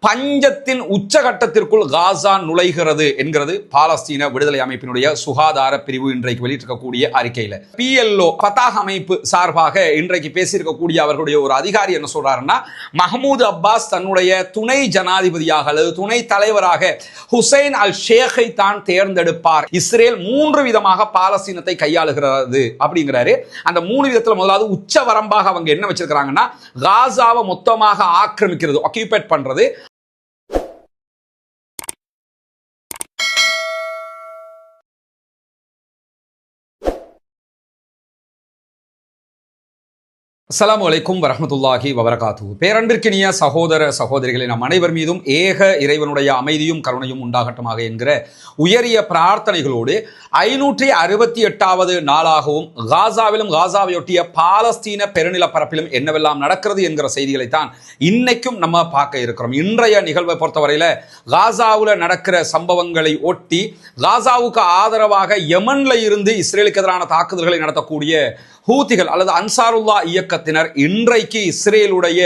பஞ்சத்தின் உச்சகட்டத்திற்குள் காசா நுழைகிறது என்கிறது பாலஸ்தீன விடுதலை அமைப்பினுடைய சுகாதார பிரிவு இன்றைக்கு வெளியிட்டிருக்கக்கூடிய அறிக்கையில. PLO ஃபதாஹ் அமைப்பு சார்பாக இன்றைக்கு பேசியிருக்கக்கூடிய அவர்களுடைய ஒரு அதிகாரி என்ன சொல்றாருன்னா, மஹ்மூத் அப்பாஸ் தன்னுடைய துணை ஜனாதிபதியாக அல்லது துணை தலைவராக ஹுசைன் அல் ஷேக்கை தான் தேர்ந்தெடுப்பார். இஸ்ரேல் 3 விதமாக பாலஸ்தீனத்தை கையாளுகிறது அப்படிங்கிறாரு. அந்த 3 விதத்துல முதலாவது உச்ச வரம்பாக அவங்க என்ன வச்சிருக்காங்கன்னா, காசாவை மொத்தமாக ஆக்கிரமிக்கிறது, ஆக்கியூபேட் பண்றது. அஸ்ஸலாமு அலைக்கும் வரஹ்மத்துல்லாஹி வபரகாத்துஹு. பேரன்பிற்கினிய சகோதர சகோதரிகளை நம் அனைவர் மீதும் ஏக இறைவனுடைய அமைதியும் கருணையும் உண்டாகட்டுமாக என்கிற உயரிய பிரார்த்தனைகளோடு 568வது நாளாகவும் காசாவிலும் காசாவையொட்டிய பாலஸ்தீன பெருநிலப்பரப்பிலும் என்னவெல்லாம் நடக்கிறது என்கிற செய்திகளைத்தான் இன்னைக்கும் நம்ம பார்க்க இருக்கிறோம். இன்றைய நிகழ்வை பொறுத்தவரையில காசாவில் நடக்கிற சம்பவங்களை ஒட்டி காசாவுக்கு ஆதரவாக யமன்ல இருந்து இஸ்ரேலுக்கு எதிரான தாக்குதல்களை நடத்தக்கூடிய ஹூத்திகள் அல்லது அன்சாருல்லா இயக்கத்தினர் இன்றைக்கு இஸ்ரேலுடைய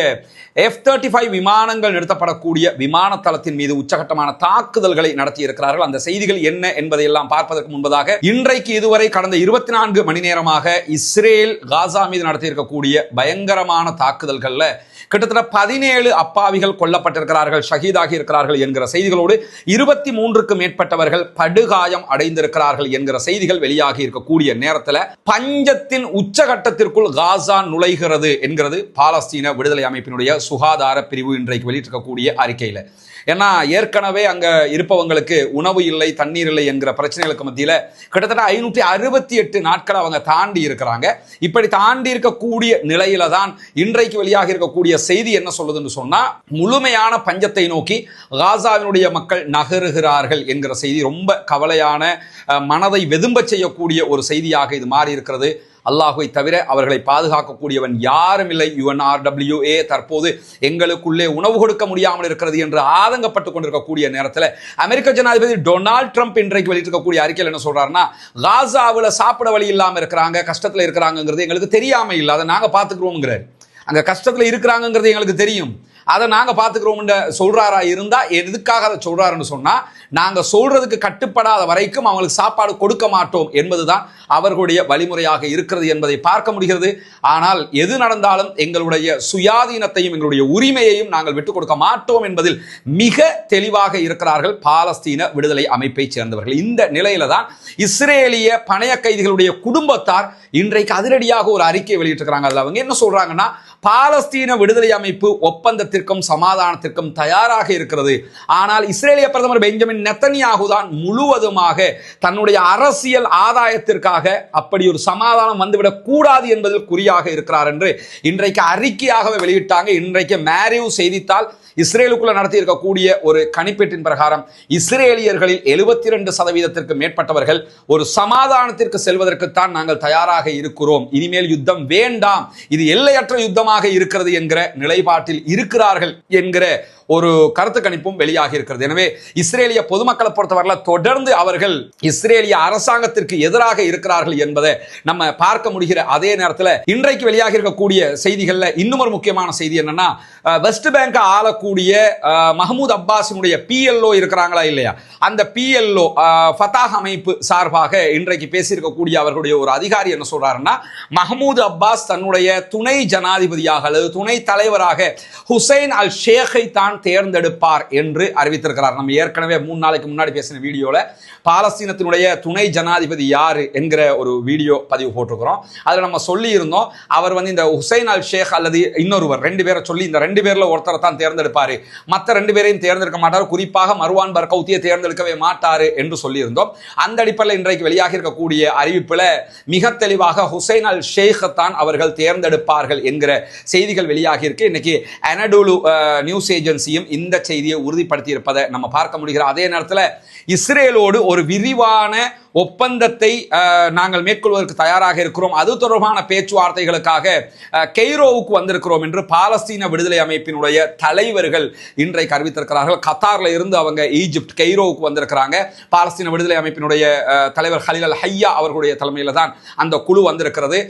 F-35 விமானங்கள் நிறுத்தப்படக்கூடிய விமான தளத்தின் மீது உச்சகட்டமான தாக்குதல்களை நடத்தி இருக்கிறார்கள். அந்த செய்திகள் என்ன என்பதையெல்லாம் பார்ப்பதற்கு முன்பதாக இன்றைக்கு இதுவரை கடந்த 24 மணி நேரமாக இஸ்ரேல் காசா மீது நடத்தியிருக்கக்கூடிய பயங்கரமான தாக்குதல்கள்ல கிட்டத்தட்ட 17 அப்பாவிகள் கொல்லப்பட்டிருக்கிறார்கள், ஷஹீதாகி இருக்கிறார்கள் என்கிற செய்திகளோடு 23க்கும் மேற்பட்டவர்கள் படுகாயம் அடைந்திருக்கிறார்கள் என்கிற செய்திகள் வெளியாகி இருக்கக்கூடிய நேரத்தில் பஞ்சத்தின் உச்சகட்டத்திற்குள் காசா நுழைகிறது என்கிறது பாலஸ்தீன விடுதலை அமைப்பினுடைய சுகாதார பிரிவு இன்றைக்கு வெளியிட்டிருக்கக்கூடிய அறிக்கையில. ஏன்னா ஏற்கனவே அங்க இருப்பவங்களுக்கு உணவு இல்லை, தண்ணீர் இல்லை என்கிற பிரச்சனைகளுக்கு மத்தியில கிட்டத்தட்ட 568 நாட்கள் அவங்க தாண்டி இருக்கிறாங்க. இப்படி தாண்டி இருக்கக்கூடிய நிலையில தான் இன்றைக்கு வெளியாக இருக்கக்கூடிய செய்தி என்ன சொல்லுதுன்னு சொன்னா, முழுமையான பஞ்சத்தை நோக்கி காசாவினுடைய மக்கள் நகருகிறார்கள் என்கிற செய்தி ரொம்ப கவலையான, மனதை வெதும்ப செய்யக்கூடிய ஒரு செய்தியாக இது மாறி இருக்கிறது. அல்லாஹுவை தவிர அவர்களை பாதுகாக்கக்கூடியவன் யாரும் இல்லை. UNRWA தற்போது எங்களுக்குள்ளே உணவு கொடுக்க முடியாமல் இருக்கிறது என்று ஆதங்கப்பட்டுக் கொண்டிருக்கக்கூடிய நேரத்தில் அமெரிக்க ஜனாதிபதி டொனால்ட் ட்ரம்ப் இன்றைக்கு வெளியிட்டிருக்கக்கூடிய அறிக்கையில் என்ன சொல்றாருன்னா, காசாவில் சாப்பிட வழி இல்லாமல் இருக்கிறாங்க, கஷ்டத்தில் இருக்கிறாங்கிறது எங்களுக்கு தெரியாம இல்லை, அதை நாங்கள் பார்த்துக்கிறோம்ங்கிறார். அங்க கஷ்டத்தில் இருக்கிறாங்கிறது எங்களுக்கு தெரியும், அதை நாங்கள் பார்த்துக்கிறோம் சொல்றாரா இருந்தா எதுக்காக அதை சொல்றாருன்னு சொன்னா, நாங்கள் சொல்றதுக்கு கட்டுப்படாத வரைக்கும் அவங்களுக்கு சாப்பாடு கொடுக்க மாட்டோம் என்பதுதான் அவர்களுடைய வழிமுறையாக இருக்கிறது என்பதை பார்க்க முடிகிறது. ஆனால் எது நடந்தாலும் எங்களுடைய சுயாதீனத்தையும் எங்களுடைய உரிமையையும் நாங்கள் விட்டுக் கொடுக்க மாட்டோம் என்பதில் மிக தெளிவாக இருக்கிறார்கள் பாலஸ்தீன விடுதலை அமைப்பை சேர்ந்தவர்கள். இந்த நிலையில தான் இஸ்ரேலிய பணைய கைதிகளுடைய குடும்பத்தார் இன்றைக்கு அதிரடியாக ஒரு அறிக்கை வெளியிட்டிருக்கிறாங்க. அதில் அவங்க என்ன சொல்றாங்கன்னா, பாலஸ்தீன விடுதலை அமைப்பு ஒப்பந்தத்திற்கும் சமாதானத்திற்கும் தயாராக இருக்கிறது. ஆனால் இஸ்ரேலிய பிரதமர் பெஞ்சமின் நெத்தன்யாகு தான் முழுவதுமாக தன்னுடைய அரசியல் ஆதாயத்திற்காக அப்படி ஒரு சமாதானம் வந்துவிடக் கூடாது என்பதில் குறியாக இருக்கிறார் என்று இன்றைக்கு அறிக்கையாகவே வெளியிட்டாங்க. இன்றைக்கு மேரிவ் செய்தித்தாள் இஸ்ரேலுக்குள்ள நடத்தி இருக்கக்கூடிய ஒரு கணிப்பீட்டின் பிரகாரம் இஸ்ரேலியர்களில் 72% மேற்பட்டவர்கள் ஒரு சமாதானத்திற்கு செல்வதற்குத்தான் நாங்கள் தயாராக இருக்கிறோம், இனிமேல் யுத்தம் வேண்டாம், இது எல்லையற்ற யுத்தமாக இருக்கிறது என்கிற நிலைப்பாட்டில் இருக்கிறார்கள் என்கிற ஒரு கருத்து கணிப்பும் வெளியாகி இருக்கிறது. எனவே இஸ்ரேலிய பொதுமக்களை பொறுத்தவரை தொடர்ந்து அவர்கள் இஸ்ரேலிய அரசாங்கத்திற்கு எதிராக இருக்கிறார்கள் என்பதை நம்ம பார்க்க முடிகிற அதே நேரத்தில் இன்றைக்கு வெளியாகி இருக்கக்கூடிய செய்திகள்ல இன்னும் ஒரு முக்கியமான செய்தி என்னன்னா, வெஸ்ட் பேங்க் ஆளக்கூடிய மஹ்மூத் அப்பாஸினுடைய PLO இருக்கிறாங்களா இல்லையா, அந்த PLO ஃபதாஹ் அமைப்பு சார்பாக இன்றைக்கு பேசியிருக்கக்கூடிய அவர்களுடைய ஒரு அதிகாரி என்ன சொல்றாருன்னா, மஹ்மூத் அப்பாஸ் தன்னுடைய துணை ஜனாதிபதியாக அல்லது துணை தலைவராக ஹுசைன் அல் ஷேக்கை தான் தேர்ந்தெடுப்பார் என்று அறிவித்திருக்கிறார். நம்ம ஏற்கனவே 3 நாளைக்கு முன்னாடி பேசின வீடியோல பாலஸ்தீனத்தினுடைய துணை ஜனாதிபதி யாரு என்கிற ஒரு வீடியோ பதிவு போட்டிருக்கிறோம். அதுல நம்ம சொல்லி இருந்தோம், அவர் இந்த ஹுசைன் அல் ஷேக் அல்லது இன்னொருவர் 2 பேரை சொல்லி இந்த 2 பேர்ல ஒருத்தரை தான் தேர்ந்தெடுப்பாரு, மற்ற 2 பேரையும் தேர்ந்தெடுக்க மாட்டார், குறிப்பாக மர்வான் பர்கௌத்தியை தேர்ந்தெடுக்கவே மாட்டாரு என்று சொல்லி இருந்தோம். அந்த அடிப்படையில் இன்றைக்கு வெளியாக இருக்கக்கூடிய அறிவிப்புல மிக தெளிவாக ஹுசைன் அல் ஷேக் தான் அவர்கள் தேர்ந்தெடுப்பார்கள் என்கிற செய்திகள் வெளியாகி இருக்கு. இன்னைக்கு அனடோலு நியூஸ் ஏஜென்சியும் இந்த செய்தியை உறுதிப்படுத்தி இருப்பதை நம்ம பார்க்க முடிகிற அதே நேரத்தில் இஸ்ரேலோடு ஒரு விரிவான ஒப்பந்தத்தை நாங்கள் மேற்கொள்வதற்கு தயாராக இருக்கிறோம், அது தொடர்பான பேச்சுவார்த்தைகளுக்காக கெய்ரோவுக்கு வந்திருக்கிறோம் என்று பாலஸ்தீன விடுதலை அமைப்பினுடைய தலைவர்கள் இன்றைக்கு அறிவித்திருக்கிறார்கள். கத்தார்ல இருந்து அவங்க ஈஜிப்ட் கெய்ரோவுக்கு வந்திருக்கிறாங்க. பாலஸ்தீன விடுதலை அமைப்பினுடைய தலைவர் ஹலீல் அல் ஹையா அவர்களுடைய தலைமையில் தான் அந்த குழு வந்திருக்கிறது.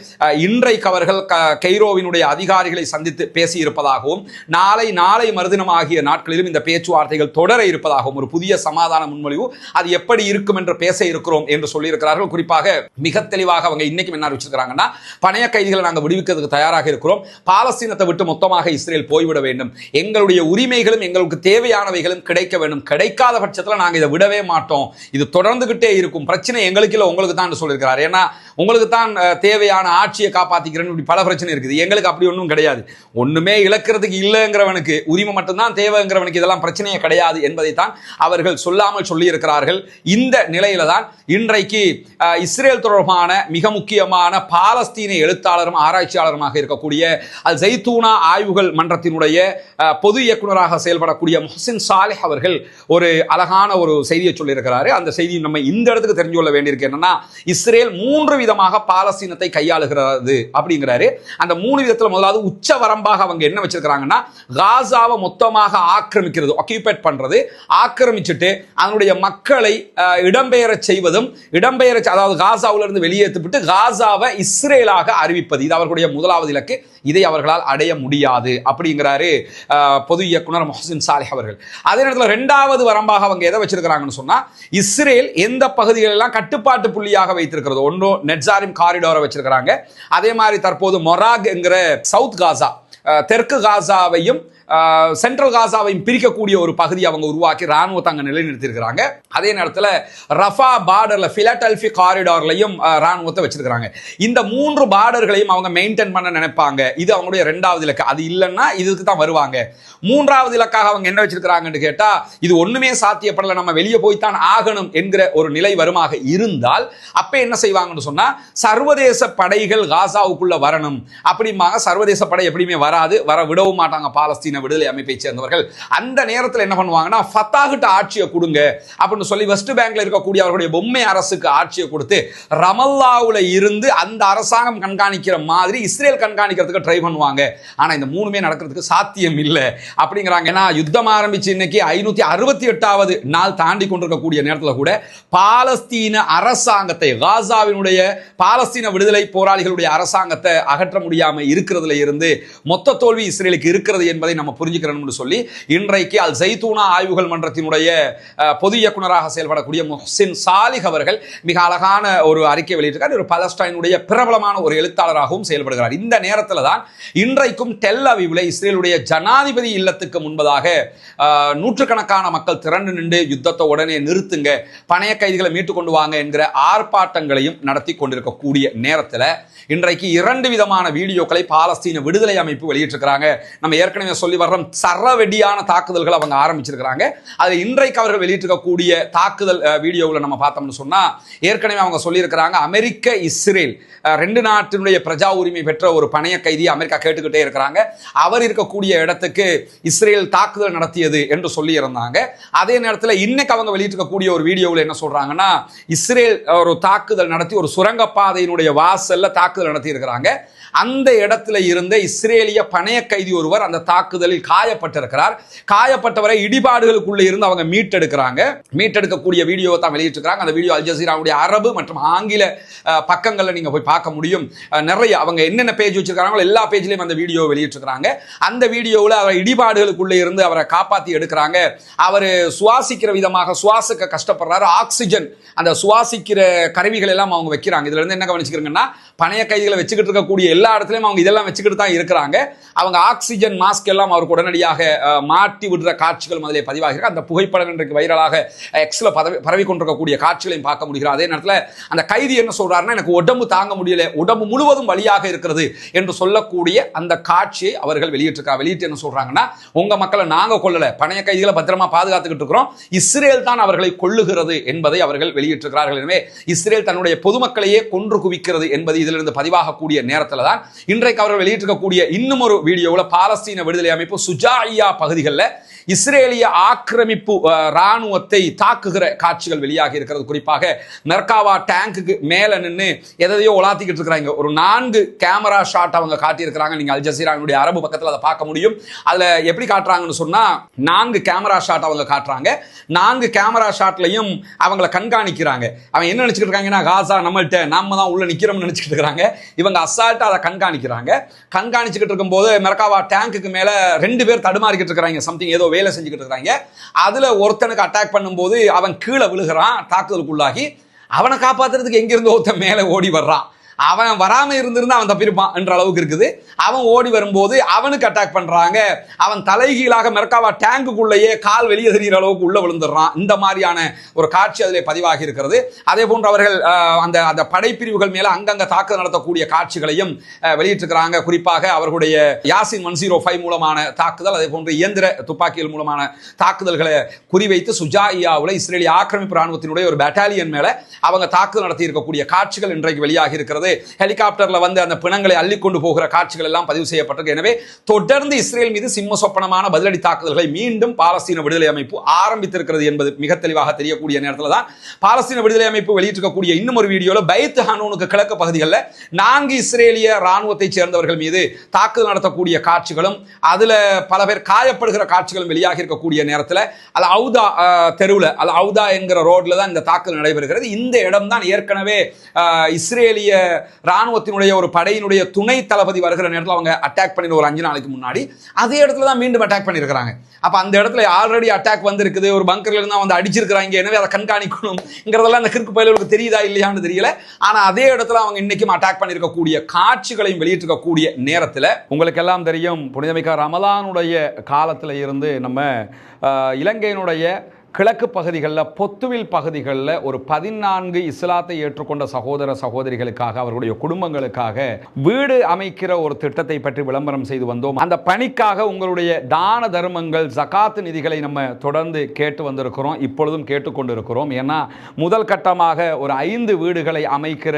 இன்றைக்கு அவர்கள் கெய்ரோவினுடைய அதிகாரிகளை சந்தித்து பேசி இருப்பதாகவும் நாளை மறுதினம் ஆகிய நாட்களிலும் இந்த பேச்சுவார்த்தைகள் தொடர இருப்பதாகவும் ஒரு புதிய சமாதான முன்மொழிவு அது எப்படி இருக்கும் என்று பேச இருக்கிறோம் என்று சொல்லியிருக்கிறார்கள். குறிப்பாக மிக தெளிவாக அவங்க இன்னைக்கு என்ன அறிவிச்சிருக்கிறாங்கன்னா, பணைய கைதிகளை நாங்கள் விடுவிக்கிறதுக்கு தயாராக இருக்கிறோம், பாலஸ்தீனத்தை விட்டு மொத்தமாக இஸ்ரேல் போய்விட வேண்டும், எங்களுடைய உரிமைகளும் எங்களுக்கு தேவையானவைகளும் கிடைக்க வேண்டும், கிடைக்காத பட்சத்தில் நாங்கள் இதை விடவே மாட்டோம், இது தொடர்ந்துகிட்டே இருக்கும், பிரச்சனை எங்களுக்கு இல்லை உங்களுக்கு தான் சொல்லியிருக்கிறார். ஏன்னா உங்களுக்கு தான் தேவையான ஆட்சியை காப்பாற்றிக்கிறேன்னு இப்படி பல பிரச்சனை இருக்குது, எங்களுக்கு அப்படி ஒன்றும் கிடையாது, ஒண்ணுமே இழக்கிறதுக்கு இல்லைங்கிறவனுக்கு உரிமை மட்டும்தான் தேவைங்கிறவனுக்கு இதெல்லாம் பிரச்சனையே கிடையாது என்பதைத்தான் அவர்கள் சொல்லாமல் சொல்லி இருக்கிறார்கள். இந்த நிலையில தான் இன்றைக்கு இஸ்ரேல் தொடர்பான மிக முக்கியமான பாலஸ்தீன எழுத்தாளரும் ஆராய்ச்சியாளருமாக இருக்கக்கூடிய அல் ஜைத்தூனா ஆய்வுகள் மன்றத்தினுடைய பொது இயக்குநராக செயல்படக்கூடிய முஹ்சின் சாலிஹ் அவர்கள் ஒரு அழகான ஒரு செய்தியை சொல்லியிருக்கிறாரு. அந்த செய்தி நம்ம இந்த இடத்துக்கு தெரிஞ்சு கொள்ள வேண்டியிருக்கு. என்னன்னா, இஸ்ரேல் 3 விதமாக பாலஸ்தீனத்தை கையாளுகிறது அப்படிங்கிறாரு. அந்த 3 விதத்துல முதலாவது உச்ச வரம்பாக அவங்க என்ன வச்சிருக்காங்கன்னா, காசாவை மொத்தமாக ஆக்கிரமிக்கிறது, ஆக்கியூபேட் பண்றது, ஆக்கிரமிச்சுட்டு அதனுடைய மக்களை இடம்பெயர செய்வதும், அதாவது காசாவில இருந்து வெளியேற்றிவிட்டு காசாவை இஸ்ரேலாக அறிவிப்பது, இது அவர்களுடைய முதலாவது இலக்கு. இதை அவர்களால் அடைய முடியாது அப்படிங்கிறாரு பொது இயக்குனர் முஹ்சின் சாலிஹ் அவர்கள். அதே நேரத்தில் 2வது வரம்பாக அவங்க எதை வச்சிருக்கிறாங்கன்னு சொன்னா, இஸ்ரேல் எந்த பகுதிகள் எல்லாம் கட்டுப்பாட்டு புள்ளியாக வைத்திருக்கிறது, ஒன்று நெட்சாரிம் காரிடோரை வச்சிருக்கிறாங்க, அதே மாதிரி தற்போது மொராக் என்கிற சவுத் காசா தெற்கு காசாவையும் சென்ட்ரல் காசாவையும் பிரிக்கக்கூடிய ஒரு பகுதி அவங்க உருவாக்கி ராணுவத்தை அங்க நிலைநிறுத்திருக்கிறாங்க. அதே நேரத்தில் ரஃபா பார்டர்ல பிலடெல்பி காரிடார்லையும் ராணுவத்தை வச்சிருக்கிறாங்க. இந்த 3 பார்டர்களையும் அவங்க மெயின்டைன் பண்ண நினைப்பாங்க. இது அவங்களுடைய 2வது இலக்கு. அது இல்லைன்னா இதுக்கு தான் வருவாங்க. 3வது இலக்காக அவங்க என்ன வச்சிருக்கிறாங்கன்னு கேட்டா, இது ஒண்ணுமே சாத்தியப்படல, நம்ம வெளியே போய்த்தான் ஆகணும் என்கிற ஒரு நிலை வருமாக இருந்தால் அப்ப என்ன செய்வாங்கன்னு சொன்னா, சர்வதேச படைகள் காசாவுக்குள்ள வரணும் அப்படிம்பாங்க. சர்வதேச படை எப்படியுமே வராது, வர விடவும் மாட்டாங்க பாலஸ்தீன விடுதலை அமைப்பை சேர்ந்தவர்கள். அந்த நேரத்தில் என்ன பண்ணுவாங்கன்னா, ஃபத்தாஹ்கிட்ட ஆட்சியை கொடுங்க அப்படின்னு சொல்லி வெஸ்ட் பேங்க்ல இருக்கக்கூடிய அவர்களுடைய பொம்மை அரசுக்கு ஆட்சியை கொடுத்து ரமல்லாவுல இருந்து அந்த அரசாங்கம் கண்காணிக்கிற மாதிரி இஸ்ரேல் கண்காணிக்கிறதுக்கு ட்ரை பண்ணுவாங்க. ஆனா இந்த 3மே நடக்கிறதுக்கு சாத்தியம் இல்லை அப்படிங்கிறாங்க. ஏன்னா யுத்தம் ஆரம்பிச்சு இன்னைக்கு 568வது நாள் தாண்டி கொண்டிருக்கக்கூடிய நேரத்தில் கூட பாலஸ்தீன அரசாங்கத்தை, காசாவினுடைய பாலஸ்தீன விடுதலை போராளிகளுடைய அரசாங்கத்தை அகற்ற முடியாம இருக்கிறதுல இருந்து மொத்த தோல்வி இஸ்ரேலுக்கு இருக்கிறது என்பதை நம்ம புரிஞ்சுக்கிறோம்னு சொல்லி இன்றைக்கு அல் ஜைத்தூனா ஆய்வுகள் மன்றத்தினுடைய பொது இயக்குநராக செயல்படக்கூடிய முஹ்சின் சாலிஹ் அவர்கள் மிக அழகான ஒரு அறிக்கை வெளியிட்டிருக்கார். ஒரு பலஸ்டைனுடைய பிரபலமான ஒரு எழுத்தாளராகவும் செயல்படுகிறார். இந்த நேரத்தில் தான் இன்றைக்கும் டெல் அவீவ்ல இஸ்ரேலுடைய ஜனாதிபதி இல்லத்துக்கு முன்பதாக நூற்றுக்கணக்கான மக்கள் திரண்டு நின்று யுத்தத்தை உடனே நிறுத்துங்க, பணைய கைதிகளை மீட்டு கொண்டு வாங்க என்கிற ஆர்ப்பாட்டங்களையும் நடத்தி கொண்டிருக்கக்கூடிய நேரத்தில் இன்றைக்கு 2 விதமான வீடியோக்களை பாலஸ்தீன விடுதலை அமைப்பு வெளியிட்டிருக்கிறாங்க. நம்ம ஏற்கனவே சொல்லி வர்றோம், சரவெடியான தாக்குதல்கள் அவங்க ஆரம்பிச்சிருக்கிறாங்க. அது இன்றைக்கு அவர்கள் வெளியிட்டிருக்கக்கூடிய தாக்குதல் வீடியோவில் நம்ம பார்த்தோம்னு சொன்னா, ஏற்கனவே அவங்க சொல்லியிருக்கிறாங்க, அமெரிக்க இஸ்ரேல் 2 நாட்டினுடைய பிரஜா உரிமை பெற்ற ஒரு பணைய கைதியை அமெரிக்கா கேட்டுக்கிட்டே இருக்கிறாங்க. அவர் இருக்கக்கூடிய இடத்துக்கு இஸ்ரேல் தாக்குதல் நடத்தியது என்று சொல்லி இருந்தாங்க. அதே நேரத்தில் இன்னைக்கு அவங்க வெளியிட்டிருக்கக்கூடிய ஒரு வீடியோவில் என்ன சொல்றாங்கன்னா, இஸ்ரேல் ஒரு தாக்குதல் நடத்தி ஒரு சுரங்கப்பாதையினுடைய வாசல்ல தாக்குதல் நடத்தி இருக்கிறாங்க. அந்த இடத்துல இருந்த இஸ்ரேலிய பணைய கைதி ஒருவர் அந்த தாக்குதலில் காயப்பட்டிருக்கிறார். காயப்பட்டவரை இடிபாடுகளுக்குள்ள இருந்து அவங்க மீட்டெடுக்கக்கூடிய வீடியோவை தான் வெளியிட்டிருக்கிறாங்க. அந்த வீடியோ அல் ஜசீராவுடைய அரபு மற்றும் ஆங்கில பக்கங்கள்ல நீங்க போய் பார்க்க முடியும். நிறைய அவங்க என்னென்ன பேஜ் வச்சிருக்காங்களோ எல்லா பேஜ்லயும் அந்த வீடியோ வெளியிட்டிருக்கிறாங்க. அந்த வீடியோவில் அவர் இடிபாடுகளுக்குள்ள இருந்து அவரை காப்பாற்றி எடுக்கிறாங்க. அவர் சுவாசிக்கிற விதமாக சுவாசிக்க கஷ்டப்படுறாரு. ஆக்சிஜன் அந்த சுவாசிக்கிற கருவிகள் எல்லாம் அவங்க வைக்கிறாங்க. இதுல இருந்து என்ன கவனிச்சுக்கிறீங்கன்னா, பணைய கைதிகளை வச்சுக்கிட்டு இருக்கக்கூடிய எல்லா இடத்துலையும் அவங்க இதெல்லாம் வச்சுக்கிட்டு தான் இருக்கிறாங்க. அவங்க ஆக்சிஜன் மாஸ்க் எல்லாம் அவருக்கு உடனடியாக மாட்டி விடுற காட்சிகள் முதலே பதிவாகிறது. அந்த புகைப்படம் இன்றைக்கு வைரலாக எக்ஸ்ல பரவி கொண்டிருக்கக்கூடிய காட்சிகளையும் பார்க்க முடிகிறது. அதே நேரத்தில் அந்த கைதி என்ன சொல்றாருன்னா, எனக்கு உடம்பு தாங்க முடியல, உடம்பு முழுவதும் வலியாக இருக்கிறது என்று சொல்லக்கூடிய அந்த காட்சியை அவர்கள் வெளியிட்டு என்ன சொல்றாங்கன்னா, உங்க மக்களை நாங்க கொல்லல, பணைய கைதிகளை பத்திரமா பாதுகாத்துக்கிட்டு இருக்கிறோம், இஸ்ரேல் தான் அவர்களை கொல்லுகிறது என்பதை அவர்கள் வெளியிட்டிருக்கிறார்கள். எனவே இஸ்ரேல் தன்னுடைய பொதுமக்களையே கொன்று குவிக்கிறது என்பது இதிலிருந்து பதிவாகக்கூடிய நேரத்தில் தான் இன்றைக்கு அவர்கள் வெளியிட்டிருக்கக்கூடிய இன்னும் ஒரு வீடியோவில் பாலஸ்தீன விடுதலை அமைப்பு சுஜாஇயா பகுதிகளில் இஸ்ரேலிய ஆக்கிரமிப்பு இராணுவத்தை தாக்குகிற காட்சிகள் வெளியாகி இருக்கிறது. குறிப்பாக மெர்காவா டேங்குக்கு மேல நின்று எதையோ உலாத்திக்கிட்டு இருக்கிறாங்க. ஒரு 4 கேமரா ஷாட் அவங்க காட்டியிருக்கிறாங்க. நீங்க அல் ஜசீராவுடைய அரபு பக்கத்தில் அதை பார்க்க முடியும். அதுல எப்படி காட்டுறாங்கன்னு சொன்னா 4 கேமரா ஷாட் அவங்க காட்டுறாங்க. 4 கேமரா ஷாட்லையும் அவங்கள கண்காணிக்கிறாங்க. அவன் என்ன நினைச்சிட்டு இருக்காங்கன்னா காசா நம்மள்ட்ட நாம தான் உள்ள நிக்கிறோம்னு நினைச்சிட்டு இருக்காங்க. இவங்க அசால்ட்டா அதை கண்காணிச்சுக்கிட்டு இருக்கும்போது மெர்காவா டேங்குக்கு மேல 2 பேர் தடுமாறிக்கிட்டு இருக்காங்க. சம்திங் ஏதோ வேலை செஞ்சுக்கிட்டு இருக்காங்க. அதுல ஒருத்தனுக்கு அட்டாக் பண்ணும்போது அவன் கீழே விழுகிறான். தாக்குதலுக்குள்ளாகி அவனை காப்பாத்துறதுக்கு எங்கிருந்து ஒருத்தன் மேல ஓடி வர்றான். அவன் வராம இருந்திருந்தா அவன் தப்பிருப்பான் என்ற அளவுக்கு இருக்குது. அவன் ஓடி வரும்போது அவனுக்கு அட்டாக் பண்றாங்க. அவன் தலைகீழாக மெர்காவா டேங்குக்குள்ளேயே கால் வெளியே தெரிகிற அளவுக்கு உள்ள விழுந்துடுறான். இந்த மாதிரியான ஒரு காட்சி அதிலே பதிவாகி இருக்கிறது. அதே போன்று அவர்கள் அந்த படைப்பிரிவுகள் மேல அங்கங்க தாக்குதல் நடத்தக்கூடிய காட்சிகளையும் வெளியிட்டிருக்கிறாங்க. குறிப்பாக அவர்களுடைய யாசின் 105 மூலமான தாக்குதல், அதே போன்று இயந்திர துப்பாக்கிகள் மூலமான தாக்குதல்களை குறிவைத்து சுஜாயியாவில் இஸ்ரேலிய ஆக்கிரமிப்பு ராணுவத்தினுடைய ஒரு பெட்டாலியன் மேல அவங்க தாக்குதல் நடத்தி இருக்கக்கூடிய காட்சிகள் இன்றைக்கு வெளியாகி இருக்கிறது. ஹெலிகாப்டர்ல வந்து அந்த பிணங்களை அள்ளிக்கொண்டு போகிற காட்சிகள் எல்லாம் பதிவு செய்யப்பட்டிருக்கு. எனவே தொடர்ந்து இஸ்ரேல் மீது சிம்ம சொப்பனமான பதிலடி தாக்குதல்களை மீண்டும் பாலஸ்தீன விடுதலை அமைப்பு ஆரம்பித்திருக்கிறது என்பது மிக தெளிவாக தெரியக்கூடிய நேரத்தில் தான் பாலஸ்தீன விடுதலை அமைப்பு வெளியிட்டிருக்கக்கூடிய இன்னும் ஒரு வீடியோல பைத் ஹனூனுக்கு கிழக்கு பகுதிகளில் 4 இஸ்ரேலிய ராணுவத்தை சேர்ந்தவர்கள் மீது தாக்குதல் நடத்தக்கூடிய காட்சிகளும் அதுல பல பேர் காயப்படுகிற காட்சிகளும் வெளியாகி இருக்கக்கூடிய நேரத்தில் அல் அவுதா தெருவில் அல் அவுதா என்கிற ரோட்ல தான் இந்த தாக்குதல் நடைபெறுகிறது. இந்த இடம் தான் ஏற்கனவே இஸ்ரேலிய ராணுவத்தினுடைய ஒரு படையினுடைய துணை தளபதி வருகிற நேரத்தில் அவங்க அட்டாக் பண்ணி ஒரு 5 நாளைக்கு முன்னாடி அதே இடத்துல தான் மீண்டும் அட்டாக் பண்ணியிருக்கிறாங்க. அப்ப அந்த இடத்துல ஆல்ரெடி அட்டாக் வந்திருக்குது, ஒரு பங்கர்ல இருந்தா வந்து அடிச்சிருக்கிறாங்க. எனவே அதை கண்காணிக்கணும்ங்கிறதெல்லாம் அந்த கிறுக்கு பயலுக்கு தெரியுதா இல்லையான்னு தெரியல. ஆனா அதே இடத்துல அவங்க இன்னைக்கும் அட்டாக் பண்ணியிருக்கக்கூடிய காட்சிகளையும் வெளியிட்டிருக்கக்கூடிய நேரத்தில் உங்களுக்கு எல்லாம் தெரியும், புனிதமிக்க ரமலானுடைய காலத்தில் இருந்து நம்ம இலங்கையினுடைய கிழக்கு பகுதிகளில் பொத்துவில் பகுதிகளில் ஒரு 14 இஸ்லாத்தை ஏற்றுக்கொண்ட சகோதர சகோதரிகளுக்காக அவர்களுடைய குடும்பங்களுக்காக வீடு அமைக்கிற ஒரு திட்டத்தை பற்றி விளம்பரம் செய்து வந்தோம். அந்த பணிக்காக உங்களுடைய தான தர்மங்கள் ஜகாத் நிதிகளை நம்ம தொடர்ந்து கேட்டு வந்திருக்கிறோம், இப்பொழுதும் கேட்டுக்கொண்டிருக்கிறோம். ஏன்னா முதல் கட்டமாக ஒரு 5 வீடுகளை அமைக்கிற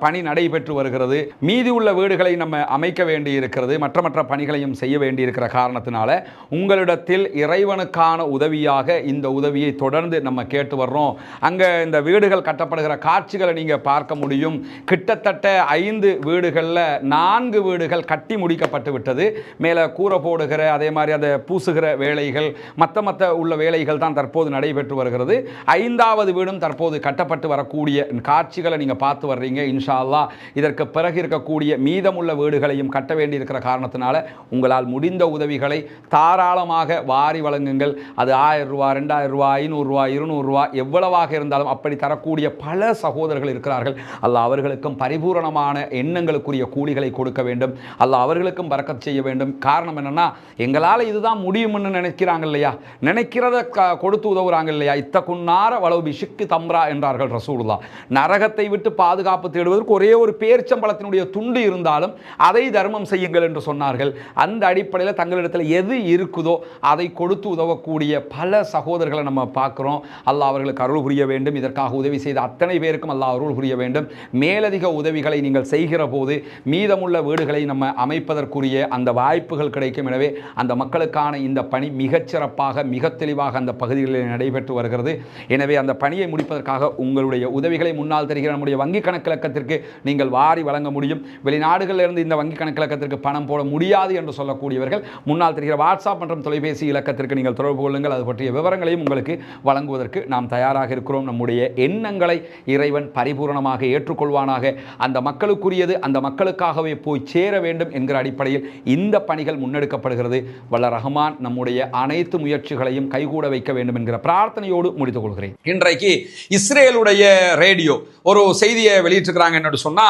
பணி நடைபெற்று வருகிறது. மீதி உள்ள வீடுகளை நம்ம அமைக்க வேண்டி இருக்கிறது. மற்ற பணிகளையும் செய்ய வேண்டியிருக்கிற காரணத்தினால உங்களிடத்தில் இறைவனுக்கான உதவியாக இந்த உதவியை தொடர்ந்து நம்ம கேட்டு வர்றோம். அங்க இந்த வீடுகள் கட்டப்படுகிற காட்சிகளை நீங்க பார்க்க முடியும். கிட்டத்தட்ட 5 வீடுகள்ல 4 வீடுகள் கட்டி முடிக்கப்பட்டு விட்டது. மேல கூரை போடுகிற அதே மாதிரி அதை பூசுகிற வேலைகள் மற்ற உள்ள வேலைகள் தான் தற்போது நடைபெற்று வருகிறது. 5வது வீடும் தற்போது கட்டப்பட்டு வரக்கூடிய காட்சிகளை நீங்க பார்த்து வர்றீங்க. இன்ஷா அல்லாஹ் இதற்கு பிறகு இருக்கக்கூடிய மீதமுள்ள வீடுகளையும் கட்ட வேண்டியிருக்கிற காரணத்தினால உங்களால் முடிந்த உதவிகளை தாராளமாக வாரி வழங்குங்கள். அது 1000 ரூபாய், 2000 ரூபாய், 500 ரூபாய், 200 ரூபாய் எவ்வளவாக இருந்தாலும் அப்படி தரக்கூடிய பல சகோதரர்கள் இருக்கிறார்கள். அல்லாஹ் அவர்களுக்கும் பரிபூரணமான எண்ணங்களுக்குரிய கூலிகளை கொடுக்க வேண்டும். அல்லாஹ் அவர்களுக்கும் பரக்கத் செய்ய வேண்டும். காரணம் என்னன்னா, எங்களால் இதுதான் முடியும்னு நினைக்கிறாங்க இல்லையா, நினைக்கிறத கொடுத்து உதவுறாங்க இல்லையா. இத்தகுன்னார வலவு பிஷிக்கு தம்ரா என்றார்கள் ரசூலுல்லாஹ். நரகத்தை விட்டு பாதுகாப்பு தேடுவதற்கு ஒரே ஒரு பேரிச்சம்பழத்தினுடைய துண்டு இருந்தாலும் அதை தர்மம் செய்யுங்கள் என்று சொன்னார்கள். அந்த அடிப்படையில் தங்களிடத்தில் எது இருக்குதோ அதை கொடுத்து உதவக்கூடிய பல சகோதரர்களை நம்ம பார்க்கிறோம். அல்லாஹ் அவர்களுக்கு அருள் புரிய வேண்டும். இதற்காக உதவி செய்த அத்தனை பேருக்கும் அல்லாஹ் அருள் புரிய வேண்டும். மேலதிக உதவிகளை நீங்கள் செய்கிற போது மீதமுள்ள வீடுகளை நம்ம அமைப்பதற்குரிய அந்த வாய்ப்புகள் கிடைக்கும். எனவே அந்த மக்களுக்கான இந்த பணி மிகச்சிறப்பாக மிக தெளிவாக அந்த பகுதிகளில் நடைபெற்று வருகிறது. எனவே அந்த பணியை முடிப்பதற்காக உங்களுடைய உதவிகளை முன்னால் தெரிகிற நம்முடைய வங்கி கணக்கிலக்கத்திற்கு நீங்கள் வாரி வழங்க முடியும். வெளிநாடுகளில் இருந்து இந்த வங்கி கணக்கிலக்கத்திற்கு பணம் போட முடியாது என்று சொல்லக்கூடியவர்கள் முன்னால் தெரிகிற வாட்ஸ்அப் மற்றும் தொலைபேசி இலக்கத்திற்கு நீங்கள் தொடர்பு கொள்ளுங்கள். அது பற்றிய விவரங்களையும் உங்களுக்கு வழங்குவதற்கு நாம் தயாராக இருக்கிறோம். நம்முடைய எண்ணங்களை இறைவன் பரிபூரணமாக ஏற்றுக்கொள்வானாக. அந்த மக்களுக்குரியது அந்த மக்களுக்காகவே போய் சேர வேண்டும் என்கிற அடிப்படையில் இந்த பணிகள் முன்னெடுக்கப்படுகிறது. வல்ல ரஹ்மான் நம்முடைய அனைத்து முயற்சிகளையும் கைகூட வைக்க வேண்டும் என்கிற பிரார்த்தனையோடு முடித்துக் கொள்கிறேன். இன்றைக்கு இஸ்ரேலுடைய ரேடியோ ஒரு செய்தியை வெளியிட்டிருக்கிறாங்க. என்னன்னு சொன்னா,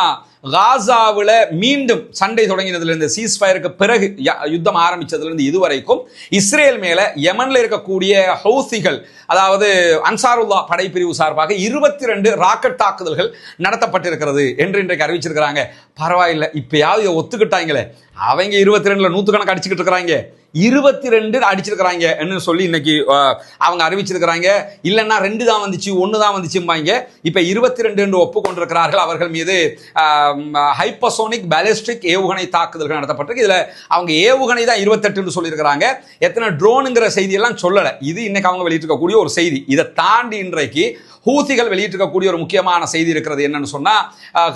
காசாவில் மீண்டும் சண்டை தொடங்கினதிலிருந்து சீஸ்ஃபயருக்கு பிறகு யுத்தம் ஆரம்பித்ததிலிருந்து இதுவரைக்கும் இஸ்ரேல் மேல யமன்ல இருக்கக்கூடிய ஹவுசிகள், அதாவது அன்சாருல்லா படைப்பிரிவு சார்பாக 22 ராக்கெட் தாக்குதல்கள் நடத்தப்பட்டிருக்கிறது என்று இன்றைக்கு அறிவிச்சிருக்கிறாங்க. பரவாயில்லை, இப்பயாவது ஒத்துக்கிட்டாங்களே. அவங்க 22ல 100 கணக்கு அடிச்சுக்கிட்டு இருக்கிறாங்க. 22 அடிச்சிருக்கிறாங்க என்ன சொல்லி இன்னைக்கு அவங்க அறிவிச்சிருக்கிறாங்க. இல்லைன்னா 2 தான் வந்துச்சு 1 தான் வந்துச்சும்பாங்க. இப்போ 22 என்று ஒப்புக்கொண்டிருக்கிறார்கள். அவர்கள் மீது ஹைப்பர்சோனிக் பாலிஸ்டிக் ஏவுகணை தாக்குதல்கள் நடத்தப்பட்டிருக்கு. இதுல அவங்க ஏவுகணை தான் 28 சொல்லியிருக்கிறாங்க. எத்தனை ட்ரோனுங்கிற செய்தியெல்லாம் சொல்லலை. இது இன்னைக்கு அவங்க வெளியிட்டிருக்கக்கூடிய ஒரு செய்தி. இதை தாண்டி இன்றைக்கு ஹூதிகள் வெளியிட்டிருக்கக்கூடிய ஒரு முக்கியமான செய்தி இருக்கிறது. என்னன்னு சொன்னா,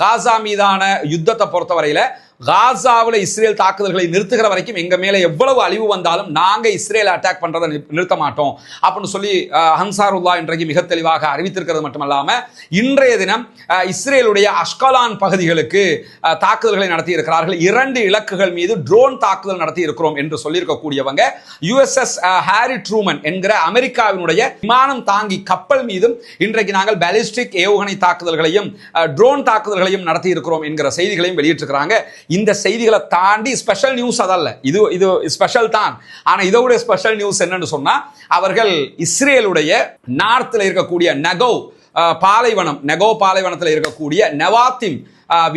காசா மீதான யுத்தத்தை பொறுத்தவரையில காசாவில் இஸ்ரேல் தாக்குதல்களை நிறுத்துகிற வரைக்கும் எங்க மேல எவ்வளவு அழிவு வந்தாலும் நாங்க இஸ்ரேல் அட்டாக் பண்றதை நிறுத்த மாட்டோம் அப்படின்னு சொல்லி அன்சாருல்லா இன்றைக்கு மிக தெளிவாக அறிவித்திருக்கிறது மட்டுமல்லாம இன்றைய தினம் இஸ்ரேலுடைய அஷ்கலான் பகுதிகளுக்கு தாக்குதல்களை நடத்தி இருக்கிறார்கள். 2 இலக்குகள் மீது ட்ரோன் தாக்குதல் நடத்தி இருக்கிறோம் என்று சொல்லியிருக்கக்கூடியவங்க USS ஹாரி ட்ரூமன் என்கிற அமெரிக்காவினுடைய விமானம் தாங்கி கப்பல் மீதும் இன்றைக்கு நாங்கள் பாலிஸ்டிக் ஏவுகணை தாக்குதல்களையும் ட்ரோன் தாக்குதல்களையும் நடத்தி இருக்கிறோம் என்கிற செய்திகளையும் வெளியிட்டிருக்கிறாங்க. இந்த செய்திகளை தாண்டி ஸ்பெஷல் நியூஸ் அதல்ல, இது ஸ்பெஷல் தான். ஆனா இதோட ஸ்பெஷல் நியூஸ் என்னன்னு சொன்னா, அவர்கள் இஸ்ரேலுடைய நார்த்ல இருக்கக்கூடிய நெகோ பாலைவனத்தில் இருக்கக்கூடிய நவாத்திம்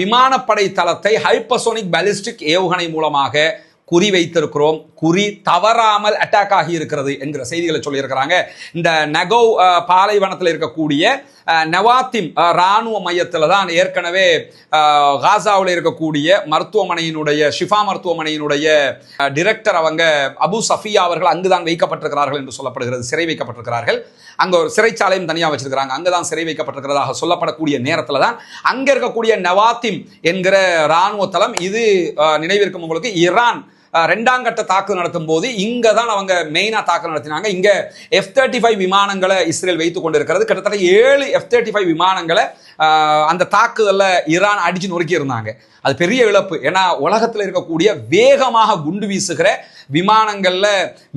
விமானப்படை தளத்தை ஹைப்பர்சோனிக் பாலிஸ்டிக் ஏவுகணை மூலமாக குறி வைத்திருக்கிறோம், குறி தவறாமல் அட்டாக் ஆகி இருக்கிறது என்கிற செய்திகளை சொல்லியிருக்கிறாங்க. இந்த நெகோ பாலைவனத்தில் இருக்கக்கூடிய நவாத்திம் ராணுவ மையத்தில் தான் ஏற்கனவே காசாவில் இருக்கக்கூடிய மருத்துவமனையினுடைய ஷிஃபா மருத்துவமனையினுடைய டிரெக்டர் அவங்க அபு சஃபியா அவர்கள் அங்குதான் வைக்கப்பட்டிருக்கிறார்கள் என்று சொல்லப்படுகிறது. சிறை வைக்கப்பட்டிருக்கிறார்கள். அங்க ஒரு சிறைச்சாலையும் தனியாக வச்சிருக்கிறாங்க. அங்கதான் சிறை வைக்கப்பட்டிருக்கிறதாக சொல்லப்படக்கூடிய நேரத்தில் தான் அங்க இருக்கக்கூடிய நவாத்திம் என்கிற ராணுவ தளம், இது நினைவிருக்கும் உங்களுக்கு, ஈரான் 2ஆம் கட்ட தாக்குதல் நடத்தும் போது இங்க தான் அவங்க மெயினா தாக்குதல் நடத்தினாங்க. இங்க F-35 விமானங்களை இஸ்ரேல் வைத்துக் கொண்டிருக்கிறது. கிட்டத்தட்ட 7 F-35 விமானங்களை அந்த தாக்குதல்ல ஈரான் அடிச்சு நொறுக்கி இருந்தாங்க. அது பெரிய இழப்பு. ஏன்னா உலகத்தில் இருக்கக்கூடிய வேகமாக குண்டு வீசுகிற விமானங்கள்ல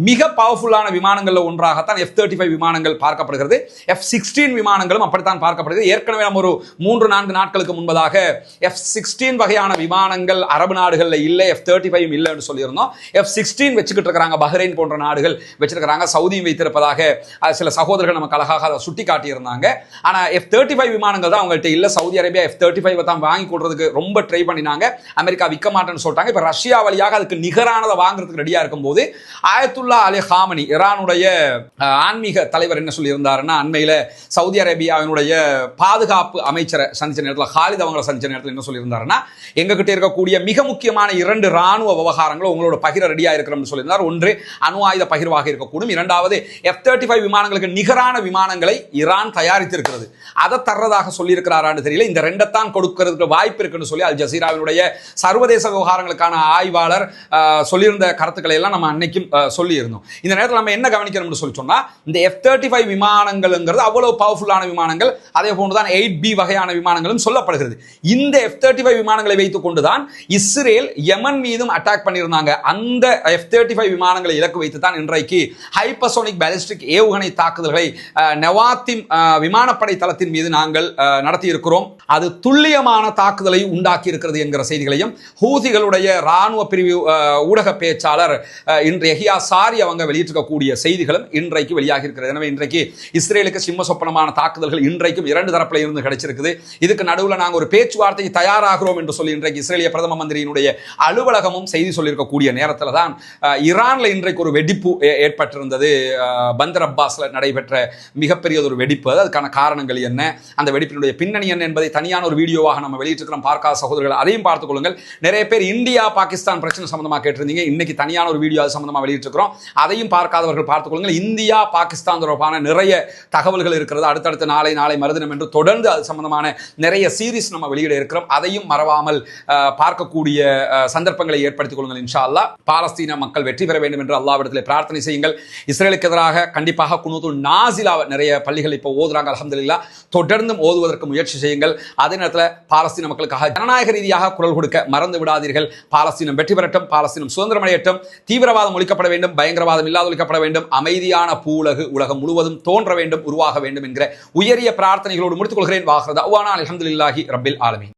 மிக பவர்ஃபுல்லான விமானங்கள்ல ஒன்றாகத்தான் F-35 விமானங்கள் பார்க்கப்படுகிறது. F-16 விமானங்களும் அப்படித்தான் பார்க்கப்படுகிறது. ஏற்கனவே நம்ம ஒரு 3-4 நாட்களுக்கு முன்பதாக F-16 வகையான விமானங்கள் அரபு நாடுகள்ல இல்லை, F-35 இல்லைன்னு சொல்லியிருந்தோம். F-16 வச்சுக்கிட்டு இருக்கிறாங்க, பஹ்ரைன் போன்ற நாடுகள் வச்சிருக்கிறாங்க, சவுதியும் வைத்திருப்பதாக சில சகோதரர்கள் நமக்கு அழகாக அதை சுட்டி காட்டியிருந்தாங்க. ஆனா F-35 விமானங்கள் தான் அவங்கள்ட்ட இல்லை. சவுதி அரேபியா F-35 தான் வாங்கி கொடுறதுக்கு ரொம்ப ட்ரை பண்ணினாங்க. அமெரிக்கா விற்க மாட்டேன்னு சொல்லிட்டாங்க. இப்ப ரஷ்யா வழியாக அதுக்கு நிகரானதை வாங்குறதுக்கு ரெடியா இருக்கும்போது ஆயத்துல்லா அலி ஹாமனி, ஈரானுடைய ஆன்மீக தலைவர், என்ன சொல்லியிருந்தாருன்னா, அண்மையில சவுதி அரேபியாவினுடைய பாதுகாப்பு அமைச்சரை சந்திச்ச நேரத்தில், ஹாலித் அவங்களை சந்திச்ச நேரத்தில் என்ன சொல்லியிருந்தாருன்னா, எங்ககிட்ட இருக்கக்கூடிய மிக முக்கியமான 2 ராணுவ விவகாரங்களும் உங்களோட பகிர ரெடியா இருக்கிறோம்னு சொல்லியிருந்தார். ஒன்று அணு ஆயுத பகிர்வாக இருக்கக்கூடும், 2வது F-35 விமானங்களுக்கு நிகரான விமானங்களை ஈரான் தயாரித்திருக்கிறது, அதை தர்றதாக சொல்லியிருக்கிறாரான்னு தெரியல. இந்த 2 கொடுக்கிறதுக்கு வாய்ப்பு இருக்குன்னு சொல்லி அல் ஜசீராவினுடைய சர்வதேச விவகாரங்களுக்கான ஆய்வாளர் சொல்லியிருந்த கருத்துக்களை எல்லாம் நம்ம அன்னைக்கும் சொல்லி இருந்தோம். இந்த நேரத்தில் நம்ம என்ன கவனிக்கணும்னு சொல்லி சொன்னா, இந்த F-35 விமானங்கள்ங்கிறது அவ்வளவு பவர்ஃபுல்லான விமானங்கள். அதே போன்றுதான் 8B வகையான விமானங்களும் சொல்லப்படுகிறது. இந்த F-35 விமானங்களை வைத்துக் கொண்டுதான் இஸ்ரேல் யமன் மீதும் அட்டாக் பண்ணியிருந்தாங்க. அந்த F-35 விமானங்களை இலக்கு வைத்து தான் இன்றைக்கு ஹைப்பர்சோனிக் பாலிஸ்டிக் ஏவுகணை தாக்குதல்களை நவாத்திம் விமானப்படை தளத்தின் மீது நாங்கள் நடத்தி இருக்கிறோம். அது துல்லியமான தாக்குதலை உண்டாக்கி இருக்கிறது என்கிற செய்திகளையும் ஹூதிகளுடைய ராணுவ பிரிவு ஊடக பேச்சாளர் இன்று யஹியா சாரி அவங்க வெளியிட்டிருக்கக்கூடிய செய்திகளும் இன்றைக்கு வெளியாகி இருக்கிறது. எனவே இன்றைக்கு இஸ்ரேலுக்கு சிம்ம சொப்பனமான தாக்குதல்கள் இன்றைக்கும் 2 தரப்புல இருந்து கிடைச்சிருக்குது. இதுக்கு நடுவில் நாங்கள் ஒரு பேச்சுவார்த்தைக்கு தயாராகிறோம் என்று சொல்லி இன்றைக்கு இஸ்ரேலிய பிரதம மந்திரியினுடைய அலுவலகமும் செய்தி சொல்லியிருக்கக்கூடிய நேரத்தில் தான் ஈரான்ல இன்றைக்கு ஒரு வெடிப்பு ஏற்பட்டிருந்தது. பந்தர் அப்பாஸ்ல நடைபெற்ற மிகப்பெரிய ஒரு வெடிப்பு. அதுக்கான காரணங்கள் என்ன, அந்த வெடிப்பினுடைய பின்னணி என்ன என்பதை தனியான ஒரு வீடியோவாக நம்ம வெளியிட்டிருக்கிறோம். பார்க்காத சகோதரர்கள் அதையும் பார்த்துக் கொள்ளுங்கள். நிறைய பேர் இந்தியா பாகிஸ்தான் பிரச்சனை சம்பந்தமாக கேட்டிருந்தீங்க. இன்னைக்கு தனியான ஒரு வீடியோ அது சம்பந்தமாக வெளியிட்டிருக்கிறோம். அதையும் பார்க்காதவர்கள் பார்த்துக் கொள்ளுங்கள். இந்தியா பாகிஸ்தான் தொடர்பான நிறைய தகவல்கள் இருக்கிறது. அடுத்தடுத்த நாளை மறுதினம் என்று தொடர்ந்து அது சம்பந்தமான நிறைய சீரிஸ் நம்ம வெளியிட இருக்கிறோம். அதையும் மறவாமல் பார்க்கக்கூடிய சந்தர்ப்பங்களை ஏற்படுத்திக் கொள்ளுங்கள். இன்ஷா அல்லாஹ் பாலஸ்தீன மக்கள் வெற்றி பெற வேண்டும் என்று அல்லாஹ்விடத்தில் பிரார்த்தனை செய்யுங்கள். இஸ்ரேலுக்கு எதிராக கண்டிப்பாக குனூத்துல் நாஸிலா நிறைய பள்ளிகள் இப்போ ஓதுறாங்க. அல்ஹம்துலில்லாஹ் தொடர்ந்தும் ஓதுவதற்கு முயற்சி செய்யுங்கள். அதே நேரத்தில் பாலஸ்தீன மக்களுக்காக ஜனநாயக ரீதியாக குரல் கொடுக்க மறந்து விடாதீர்கள். பாலஸ்தீனம் வெற்றி பெறட்டும், பாலஸ்தீனம் சுதந்திரம் அடையட்டும், தீவிரவாதம் ஒழிக்கப்பட வேண்டும், பயங்கரவாதம் இல்லாத ஒழிக்கப்பட வேண்டும், அமைதியான பூலகு உலகம் முழுவதும் தோன்ற வேண்டும், உருவாக வேண்டும் என்கிற உயரிய பிரார்த்தனைகளோடு முடித்துக் கொள்கிறேன். வாஹ்ரதா அல்ஹம்துலில்லாஹி ரப்பில் ஆலமீன்.